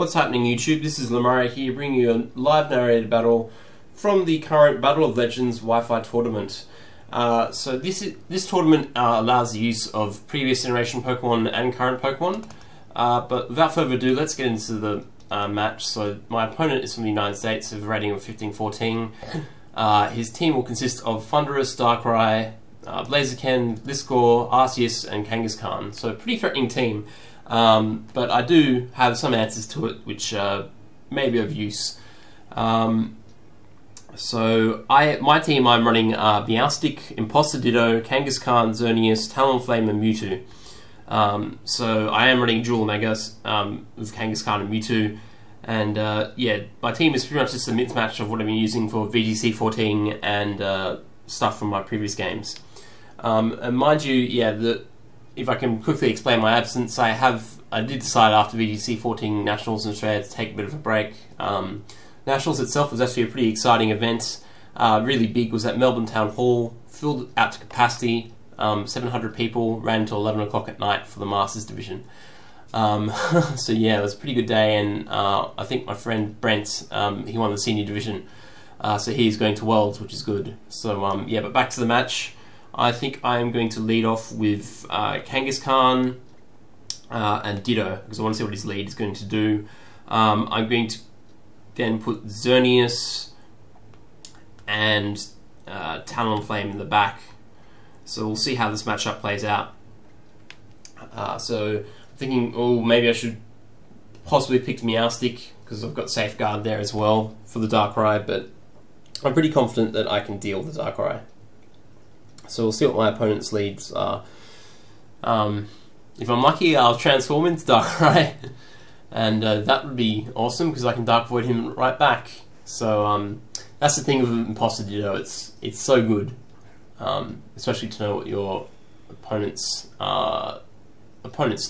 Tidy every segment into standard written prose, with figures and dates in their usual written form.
What's happening, YouTube? This is Lamara here, bringing you a live narrated battle from the current Battle of Legends Wi-Fi tournament. So this tournament allows the use of previous generation Pokemon and current Pokemon. But without further ado, let's get into the match. So my opponent is from the United States with a rating of 15-14. His team will consist of Thundurus, Darkrai, Blaziken, Liscor, Arceus, and Kangaskhan. So a pretty threatening team. But I do have some answers to it which may be of use. My team, I'm running Meowstic, Imposter Ditto, Kangaskhan, Xerneas, Talonflame, and Mewtwo. So I am running dual Megas with Kangaskhan and Mewtwo, and yeah, my team is pretty much just a mismatch of what I've been using for VGC 14 and stuff from my previous games. And mind you, yeah, if I can quickly explain my absence, I did decide after VGC 14 Nationals in Australia to take a bit of a break. Nationals itself was actually a pretty exciting event. Really big, was at Melbourne Town Hall, filled out to capacity, 700 people, ran until 11 o'clock at night for the Masters division. So yeah, it was a pretty good day, and I think my friend Brent, he won the senior division, so he's going to Worlds, which is good. So yeah, but back to the match. I think I am going to lead off with Kangaskhan and Ditto, because I want to see what his lead is going to do. I'm going to then put Xerneas and Talonflame in the back. So we'll see how this matchup plays out. So I'm thinking, oh, maybe I should possibly pick Meowstic, because I've got Safeguard there as well for the Darkrai, but I'm pretty confident that I can deal with the Darkrai. So we'll see what my opponent's leads are. If I'm lucky, I'll transform into Darkrai, and that would be awesome because I can Dark Void him right back. So that's the thing with Imposter Ditto. It's so good, especially to know what your opponent's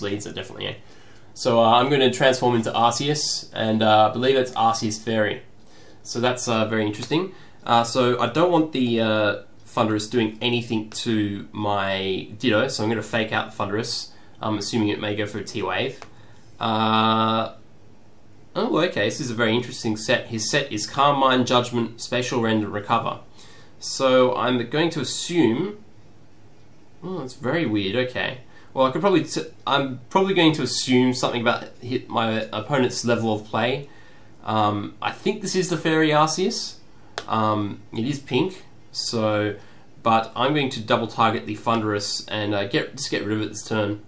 leads are definitely. Eh? So I'm going to transform into Arceus, and I believe it's Arceus Fairy. So that's very interesting. So I don't want the Thundurus doing anything to my Ditto, so I'm going to fake out Thundurus. I'm assuming it may go for a T-Wave. Oh, okay, this is a very interesting set. His set is Calm Mind, Judgment, Spatial Rend, and Recover. So I'm going to assume... Oh, that's very weird, okay. Well, I'm probably going to assume something about my opponent's level of play. I think this is the Fairy Arceus. It is pink. So, but I'm going to double target the Thundurus and just get rid of it this turn.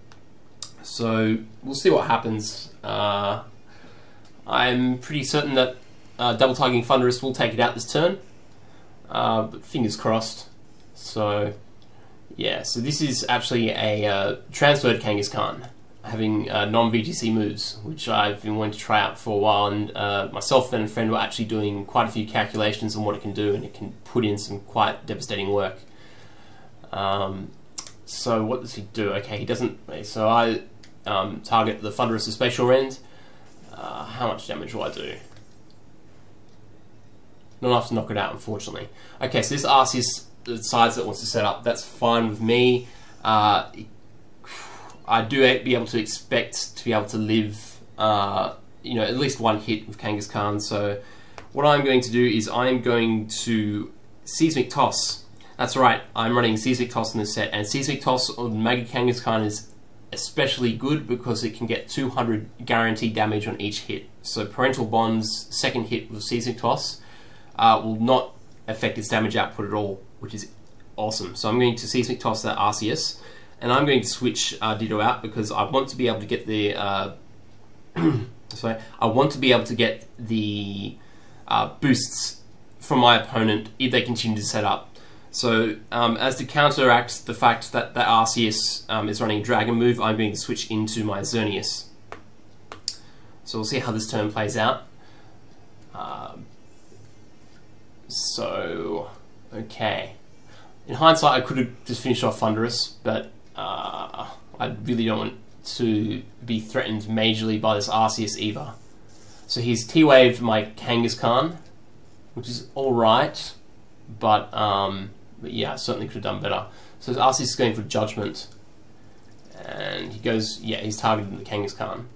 So we'll see what happens. I'm pretty certain that double targeting Thundurus will take it out this turn, but fingers crossed. So yeah, so this is actually a transferred Kangaskhan, having non-VGC moves, which I've been wanting to try out for a while, and myself and a friend were actually doing quite a few calculations on what it can do, and it can put in some quite devastating work. So what does he do? Okay, he doesn't... So I target the Thundurus with Spatial Rend. How much damage will I do? Not enough to knock it out, unfortunately. Okay, so this Arceus decides that it wants to set up. That's fine with me. I do be able to expect to be able to live, you know, at least one hit with Kangaskhan. So what I'm going to do is I'm going to Seismic Toss. That's right, I'm running Seismic Toss in this set, and Seismic Toss on Mega Kangaskhan is especially good because it can get 200 guaranteed damage on each hit. So Parental Bond's second hit with Seismic Toss will not affect its damage output at all, which is awesome. So I'm going to Seismic Toss that Arceus. And I'm going to switch Ditto out because I want to be able to get the boosts from my opponent if they continue to set up. So as to counteract the fact that the Arceus is running a Dragon move, I'm going to switch into my Xerneas. So we'll see how this turn plays out. Okay. In hindsight, I could have just finished off Thundurus, but I really don't want to be threatened majorly by this Arceus either. So he's T-Waved my Kangaskhan, which is alright, but yeah, I certainly could have done better. So Arceus is going for Judgment, and he goes, yeah, he's targeting the Kangaskhan.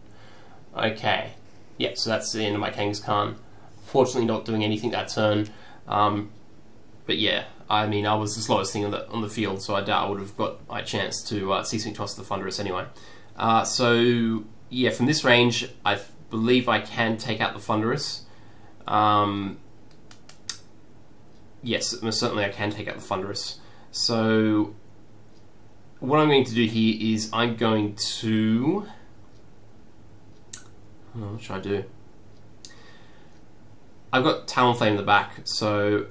Okay, yeah, so that's the end of my Kangaskhan. Fortunately not doing anything that turn. But yeah, I mean, I was the slowest thing on the field, so I doubt I would have got my chance to Seismic Toss the Thunderous anyway. So yeah, from this range, I believe I can take out the Thunderous. Yes, most certainly I can take out the Thunderous. So what I'm going to do here is I'm going to... what should I do? I've got Talonflame in the back, so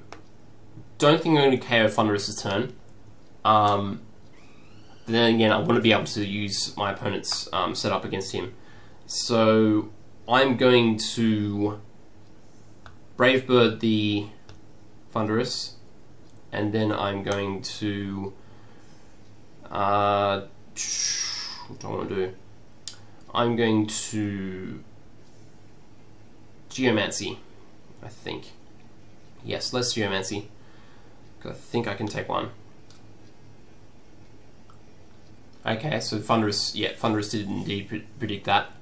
don't think I'm going to KO Thunderous's turn. But then again, I want to be able to use my opponent's setup against him. So I'm going to Brave Bird the Thunderous, and then I'm going to what do I want to do? I'm going to Geomancy, I think. Yes, let's Geomancy. I think I can take one. Okay, so Thunderous, yeah, Thunderous did indeed predict that.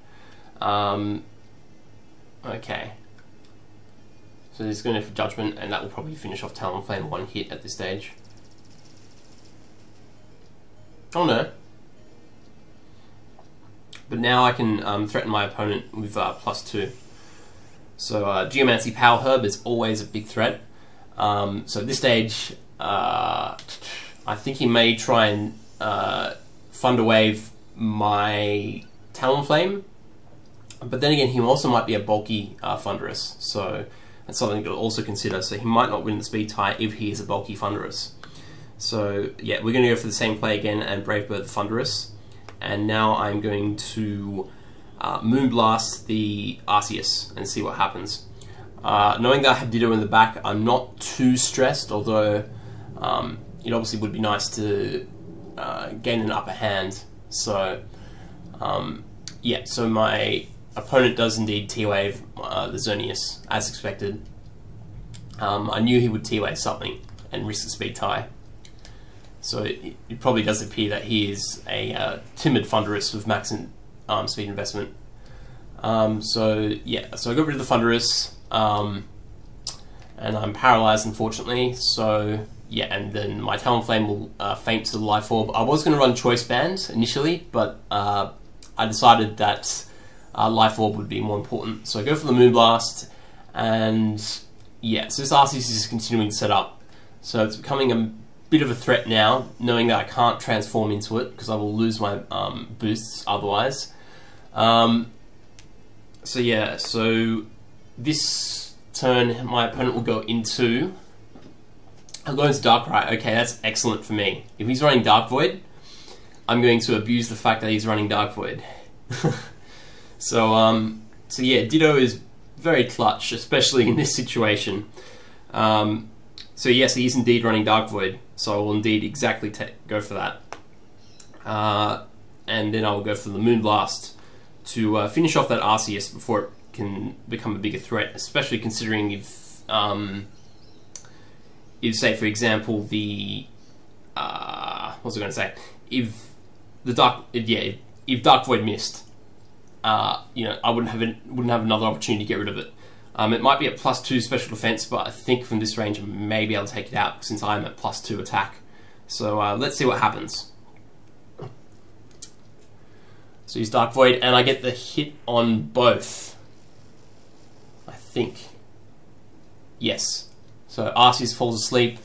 Okay. So he's going to go for Judgment, and that will probably finish off Talonflame one hit at this stage. Oh no. But now I can threaten my opponent with +2. So Geomancy Power Herb is always a big threat. So at this stage, I think he may try and Thunderwave my Talonflame, but then again, he also might be a bulky Thunderous, so that's something to also consider. So he might not win the speed tie if he is a bulky Thunderous. So yeah, we're going to go for the same play again and Brave Bird the Thunderous, and now I'm going to Moonblast the Arceus and see what happens. Knowing that I have Ditto in the back, I'm not too stressed, although it obviously would be nice to gain an upper hand. So yeah, so my opponent does indeed T-Wave the Xerneas, as expected. I knew he would T-Wave something and risk the speed tie. So it probably does appear that he is a timid Thunderous with max speed investment. So yeah, so I got rid of the Thunderous, and I'm paralyzed, unfortunately. So yeah, and then my Talonflame will faint to the Life Orb. I was going to run Choice Band initially, but I decided that Life Orb would be more important. So I go for the Moonblast, and yeah, so this Arceus is continuing to set up. So it's becoming a bit of a threat now, knowing that I can't transform into it because I will lose my boosts otherwise. So yeah, so this turn my opponent will go into... I'll go into Darkrai. Okay, that's excellent for me. If he's running Dark Void, I'm going to abuse the fact that he's running Dark Void. So yeah, Ditto is very clutch, especially in this situation. So yes, he is indeed running Dark Void, so I will indeed exactly go for that. And then I will go for the Moonblast to finish off that Arceus before it can become a bigger threat, especially considering if say, for example, the what was I going to say? If Dark Void missed, you know, I wouldn't have another opportunity to get rid of it. It might be at +2 special defense, but I think from this range I may be able to take it out since I'm at +2 attack. So let's see what happens. So use Dark Void, and I get the hit on both. I think. Yes. So Arceus falls asleep,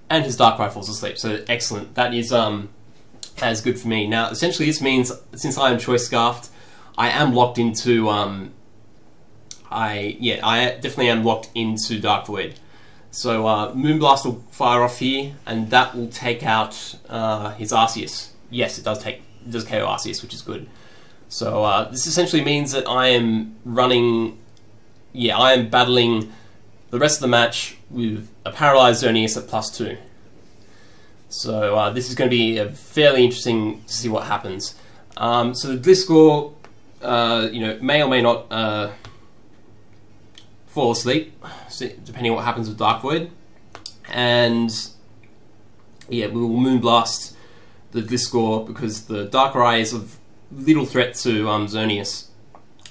and his Darkrai falls asleep. So excellent. That is as good for me. Now, essentially, this means since I am Choice Scarfed, I am locked into I definitely am locked into Dark Void. So Moonblast will fire off here, and that will take out his Arceus. Yes, it does KO Arceus, which is good. So this essentially means that I am running, I am battling the rest of the match with a paralyzed Xerneas at +2. So this is going to be fairly interesting to see what happens. So the Gliscor, may or may not fall asleep, depending on what happens with Dark Void. And yeah, we will Moonblast the Gliscor because the Darkrai is of little threat to Xerneas.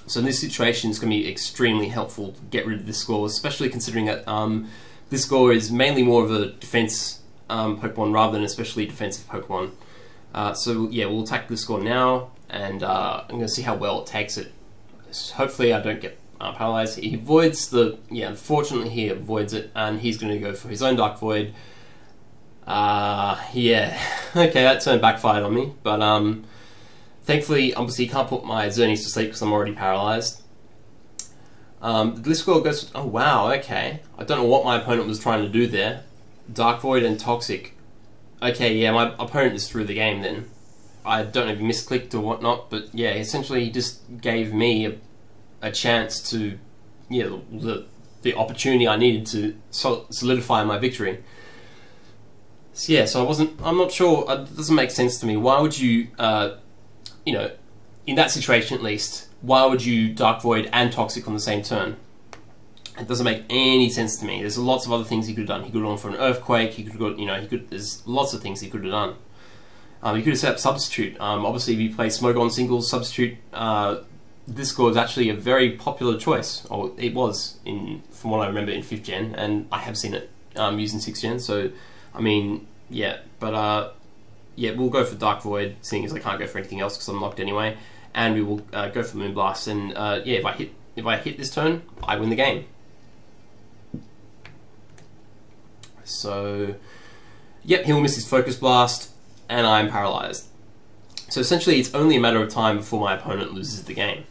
So in this situation, it's going to be extremely helpful to get rid of this score, especially considering that this score is mainly more of a defense Pokemon rather than especially defensive Pokemon. So yeah, we'll attack this score now, and I'm going to see how well it takes it. So hopefully I don't get paralyzed. He avoids the, unfortunately he avoids it, and he's going to go for his own Dark Void. Yeah, okay, that turn backfired on me, but thankfully, obviously, you can't put my Xerneas to sleep because I'm already paralyzed. This score goes, oh wow, okay. I don't know what my opponent was trying to do there. Dark Void and Toxic. Okay, yeah, my opponent is through the game then. I don't know if he misclicked or whatnot, but yeah, essentially he just gave me a chance to, the opportunity I needed to solidify my victory. So yeah, I'm not sure, it doesn't make sense to me. Why would you, in that situation at least, why would you Dark Void and Toxic on the same turn? It doesn't make any sense to me. There's lots of other things he could have done. He could have gone for an Earthquake, he could have gone, there's lots of things he could have done. He could have set up Substitute. Obviously, if you play Smogon singles, Substitute, this score is actually a very popular choice, or it was, from what I remember, in 5th Gen, and I have seen it used in 6th Gen, so, I mean, yeah, but, yeah, we'll go for Dark Void, seeing as I can't go for anything else because I'm locked anyway, and we will go for Moonblast, and, yeah, if I hit this turn, I win the game. So, yep, he will miss his Focus Blast, and I'm paralyzed. So essentially, it's only a matter of time before my opponent loses the game.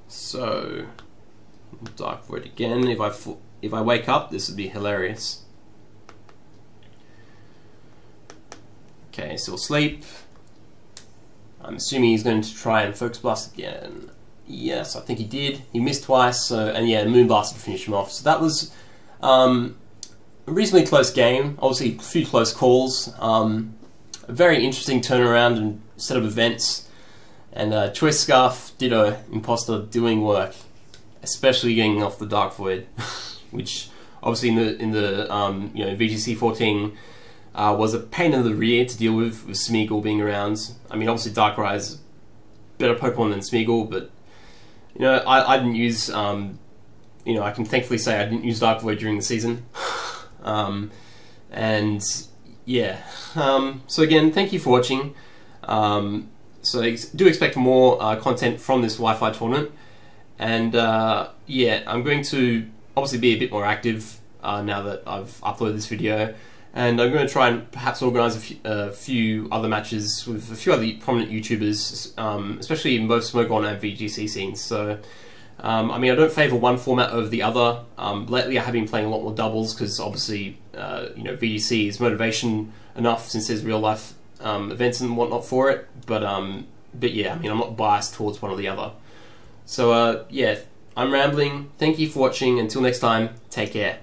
So, Dark Void again. If I wake up, this would be hilarious. Okay, still asleep. I'm assuming he's going to try and Focus Blast again. Yes, I think he did. He missed twice, so, and yeah, Moonblast would finish him off. So that was a reasonably close game. Obviously, a few close calls. A very interesting turnaround and set of events. And Choice Scarf, Ditto, Imposter doing work, especially getting off the Dark Void, which obviously in the VGC 14 was a pain in the rear to deal with Smeagol being around. I mean, obviously Darkrai is better Pokemon than Smeagol, but I didn't use I can thankfully say I didn't use Dark Void during the season. And yeah, so again, thank you for watching. So do expect more content from this Wi-Fi tournament, and yeah, I'm going to obviously be a bit more active now that I've uploaded this video, and I'm going to try and perhaps organise a few other matches with a few other prominent YouTubers, especially in both Smogon and VGC scenes. So I mean, I don't favour one format over the other. Lately I have been playing a lot more doubles because obviously VGC is motivation enough since there's real life events and whatnot for it, but yeah, I mean, I'm not biased towards one or the other. So yeah, I'm rambling. Thank you for watching. Until next time, take care.